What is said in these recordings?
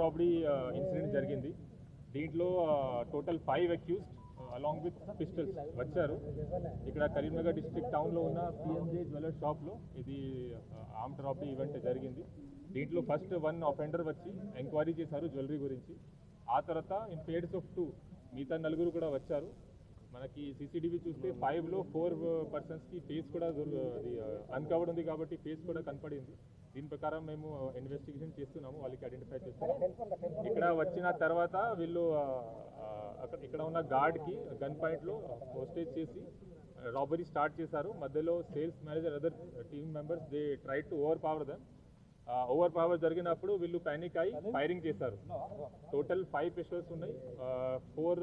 Robbery incident జరిగింది. దీంట్లో total 5 accused along with pistols వచ్చారు. ఇక్కడ కరీంనగర్ డిస్ట్రిక్ట్ టౌన్లో ఉన్న పిఎంజే జ్యువెలర్ షాప్లో ఇది ఆర్మ్డ్ రాబరీ ఈవెంట్ జరిగింది. దీంట్లో ఫస్ట్ 1 అఫెండర్ వచ్చి ఎంక్వైరీ చేశారు జ్యువెలరీ గురించి. ఆ తర్వాత ఇన్ పేర్స్ ఆఫ్ 2 మిగతా 4 కూడా వచ్చారు. మనకి సీసీటీవీ చూస్తే 5లో 4 పర్సన్స్కి ఫేస్ కూడా అది అన్కవర్డ్ ఉంది కాబట్టి ఫేస్ కూడా కనపడింది. దీని ప్రకారం మేము ఇన్వెస్టిగేషన్ చేస్తున్నాము, వాళ్ళకి ఐడెంటిఫై చేస్తున్నాము. ఇక్కడ వచ్చిన తర్వాత వీళ్ళు ఇక్కడ ఉన్న గార్డ్కి గన్ పాయింట్లో హోస్టేజ్ చేసి రాబరీ స్టార్ట్ చేశారు. మధ్యలో sales manager other team members they try to over power జరిగినప్పుడు వీళ్ళు పానిక్ అయి ఫైరింగ్ చేశారు. టోటల్ 5 పిస్టల్స్ ఉన్నాయి. 4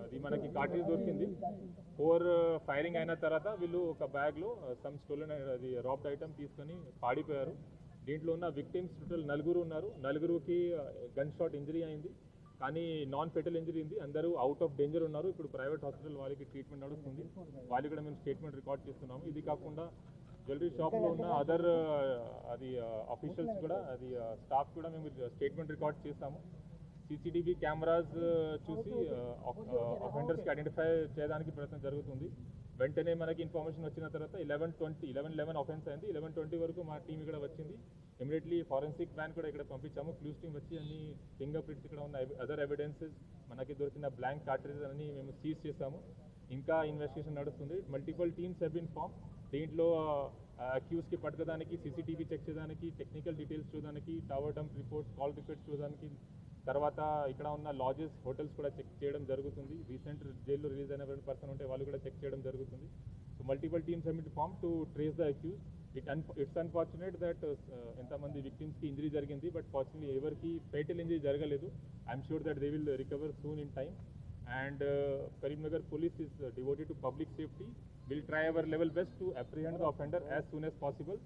అది మనకి కార్ట్రిడ్జ్ దొరికింది. 4 ఫైరింగ్ అయిన తర్వాత వీళ్ళు ఒక బ్యాగ్లో సమ్ స్టోలెన్ అది రాబ్డ్ ఐటమ్ తీసుకొని పాడిపోయారు. దీంట్లో ఉన్న విక్టిమ్స్ టోటల్ 4 ఉన్నారు. 4కి గన్ షాట్ ఇంజరీ అయింది, కానీ నాన్ ఫెటల్ ఇంజరీ ఉంది. అందరూ అవుట్ ఆఫ్ డేంజర్ ఉన్నారు. ఇప్పుడు ప్రైవేట్ హాస్పిటల్ వాళ్ళకి ట్రీట్మెంట్ నడుస్తుంది. వాళ్ళు కూడా మేము స్టేట్మెంట్ రికార్డ్ చేస్తున్నాము. ఇది కాకుండా జ్యువెలరీ షాప్లో ఉన్న అదర్ అది ఆఫీషియల్స్ కూడా అది స్టాఫ్ కూడా మేము స్టేట్మెంట్ రికార్డ్ చేస్తాము. సీసీటీవీ కెమెరాస్ చూసి అఫెండర్స్కి ఐడెంటిఫై చేయడానికి ప్రయత్నం జరుగుతుంది. వెంటనే మనకి ఇన్ఫర్మేషన్ వచ్చిన తర్వాత 11:11 అఫెన్స్ అయింది. 11:20 వరకు మా టీం ఇక్కడ వచ్చింది. ఇమీడియట్లీ ఫారెన్సిక్ వ్యాన్ కూడా ఇక్కడ పంపించాము. క్లూస్ టీం వచ్చి అన్ని ఫింగర్ ప్రింట్స్ ఇక్కడ ఉన్న అదర్ ఎవిడెన్సెస్ మనకి దొరికిన బ్లాంక్ కార్ట్రిడ్జెస్ అన్ని మేము సీజ్ చేసాము. ఇంకా ఇన్వెస్టిగేషన్ నడుస్తుంది. Multiple teams have been form. దీంట్లో అక్యూస్కి పట్టుకోవడానికి, సీసీటీవీ చెక్ చేయడానికి, టెక్నికల్ డీటెయిల్స్ చూడడానికి, tower dump reports, call reports చూడడానికి, తర్వాత ఇక్కడ ఉన్న లాడ్జెస్, హోటల్స్ కూడా చెక్ చేయడం జరుగుతుంది. రీసెంట్ జైల్లో రిలీజ్ అయిన పర్సన్ ఉంటే వాళ్ళు కూడా చెక్ చేయడం జరుగుతుంది. So multiple teams have been form to trace the accuse. It's unfortunate that ఎంతమంది విక్టిమ్స్కి ఇంజరీ జరిగింది, బట్ ఫార్చునేట్లీ ఎవరికి ఫేటల్ ఇంజరీ జరగలేదు. I'm sure that they will recover soon in time. And Karimnagar police is devoted to public safety. We'll try our level best to apprehend the offender as soon as possible.